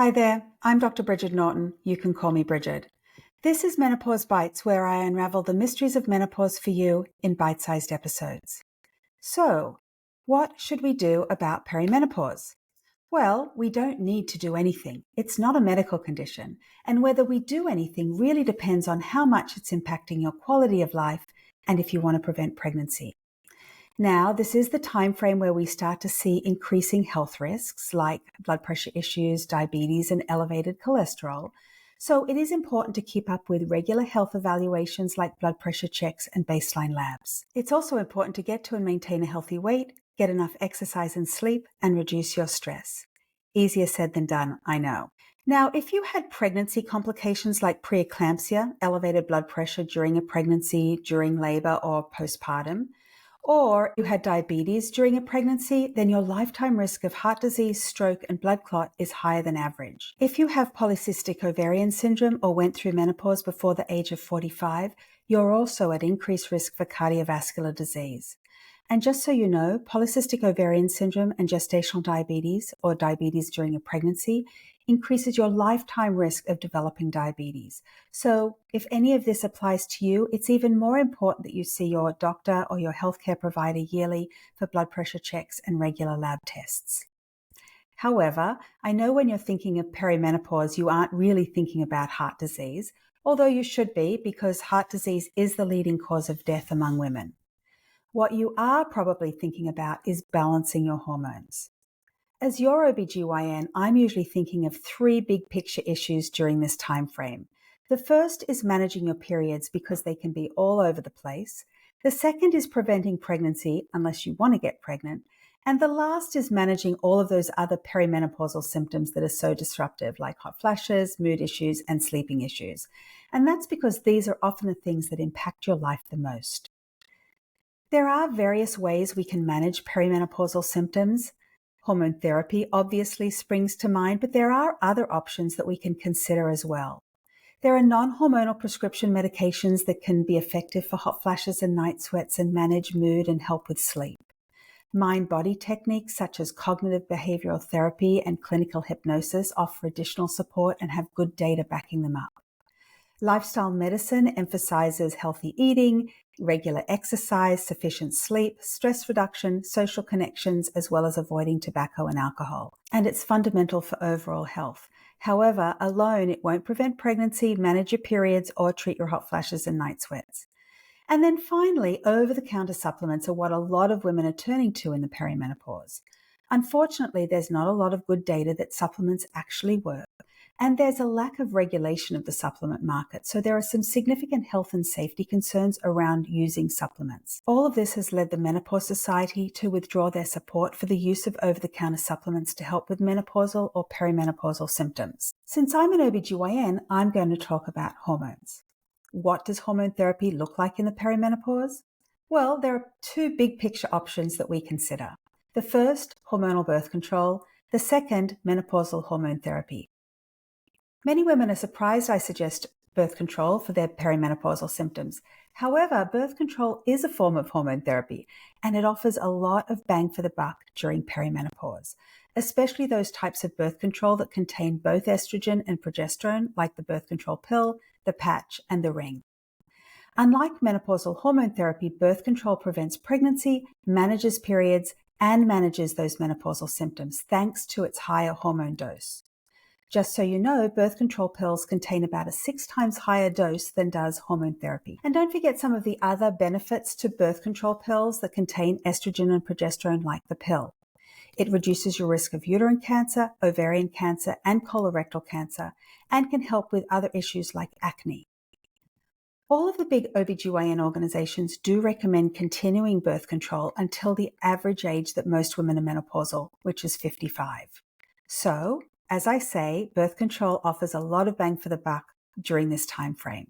Hi there, I'm Dr. Brigid Norton. You can call me Brigid. This is Menopause Bytes, where I unravel the mysteries of menopause for you in bite-sized episodes. So, what should we do about perimenopause? Well, we don't need to do anything. It's not a medical condition, and whether we do anything really depends on how much it's impacting your quality of life and if you want to prevent pregnancy. Now, this is the time frame where we start to see increasing health risks like blood pressure issues, diabetes, and elevated cholesterol. So it is important to keep up with regular health evaluations like blood pressure checks and baseline labs. It's also important to get to and maintain a healthy weight, get enough exercise and sleep, and reduce your stress. Easier said than done, I know. Now, if you had pregnancy complications like preeclampsia, elevated blood pressure during a pregnancy, during labor, or postpartum, or you had diabetes during a pregnancy, then your lifetime risk of heart disease, stroke, and blood clot is higher than average. If you have polycystic ovarian syndrome or went through menopause before the age of 45, you're also at increased risk for cardiovascular disease. And just so you know, polycystic ovarian syndrome and gestational diabetes, or diabetes during a pregnancy, increases your lifetime risk of developing diabetes. So if any of this applies to you, it's even more important that you see your doctor or your healthcare provider yearly for blood pressure checks and regular lab tests. However, I know when you're thinking of perimenopause, you aren't really thinking about heart disease, although you should be because heart disease is the leading cause of death among women. What you are probably thinking about is balancing your hormones. As your OBGYN, I'm usually thinking of three big picture issues during this time frame. The first is managing your periods because they can be all over the place. The second is preventing pregnancy unless you want to get pregnant. And the last is managing all of those other perimenopausal symptoms that are so disruptive, like hot flashes, mood issues, and sleeping issues. And that's because these are often the things that impact your life the most. There are various ways we can manage perimenopausal symptoms. Hormone therapy obviously springs to mind, but there are other options that we can consider as well. There are non-hormonal prescription medications that can be effective for hot flashes and night sweats and manage mood and help with sleep. Mind-body techniques such as cognitive behavioral therapy and clinical hypnosis offer additional support and have good data backing them up. Lifestyle medicine emphasizes healthy eating, regular exercise, sufficient sleep, stress reduction, social connections, as well as avoiding tobacco and alcohol. And it's fundamental for overall health. However, alone, it won't prevent pregnancy, manage your periods, or treat your hot flashes and night sweats. And then finally, over-the-counter supplements are what a lot of women are turning to in the perimenopause. Unfortunately, there's not a lot of good data that supplements actually work. And there's a lack of regulation of the supplement market, so there are some significant health and safety concerns around using supplements. All of this has led the Menopause Society to withdraw their support for the use of over-the-counter supplements to help with menopausal or perimenopausal symptoms. Since I'm an OBGYN, I'm going to talk about hormones. What does hormone therapy look like in the perimenopause? Well, there are two big picture options that we consider. The first, hormonal birth control. The second, menopausal hormone therapy. Many women are surprised I suggest birth control for their perimenopausal symptoms. However, birth control is a form of hormone therapy, and it offers a lot of bang for the buck during perimenopause, especially those types of birth control that contain both estrogen and progesterone, like the birth control pill, the patch, and the ring. Unlike menopausal hormone therapy, birth control prevents pregnancy, manages periods, and manages those menopausal symptoms thanks to its higher hormone dose. Just so you know, birth control pills contain about a 6 times higher dose than does hormone therapy. And don't forget some of the other benefits to birth control pills that contain estrogen and progesterone like the pill. It reduces your risk of uterine cancer, ovarian cancer, and colorectal cancer, and can help with other issues like acne. All of the big OBGYN organizations do recommend continuing birth control until the average age that most women are menopausal, which is 55. So, as I say, birth control offers a lot of bang for the buck during this time frame.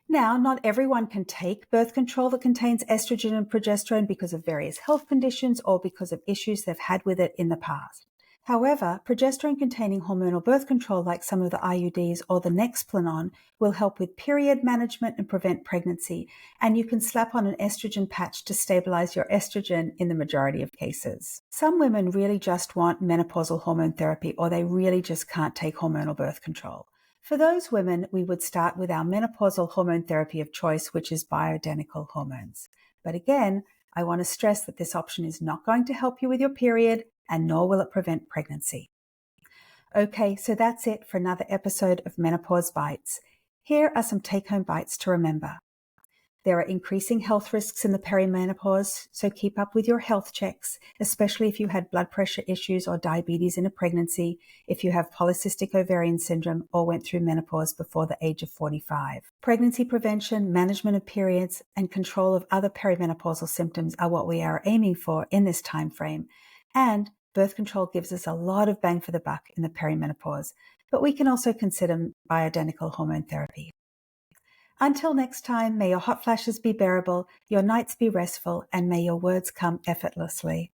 Now, not everyone can take birth control that contains estrogen and progesterone because of various health conditions or because of issues they've had with it in the past. However, progesterone-containing hormonal birth control like some of the IUDs or the Nexplanon will help with period management and prevent pregnancy, and you can slap on an estrogen patch to stabilize your estrogen in the majority of cases. Some women really just want menopausal hormone therapy, or they really just can't take hormonal birth control. For those women, we would start with our menopausal hormone therapy of choice, which is bioidentical hormones. But again, I want to stress that this option is not going to help you with your period, and nor will it prevent pregnancy. Okay, so that's it for another episode of Menopause Bytes. Here are some take-home bites to remember. There are increasing health risks in the perimenopause, so keep up with your health checks, especially if you had blood pressure issues or diabetes in a pregnancy, if you have polycystic ovarian syndrome, or went through menopause before the age of 45. Pregnancy prevention, management of periods, and control of other perimenopausal symptoms are what we are aiming for in this time frame. And birth control gives us a lot of bang for the buck in the perimenopause, but we can also consider bioidentical hormone therapy. Until next time, may your hot flashes be bearable, your nights be restful, and may your words come effortlessly.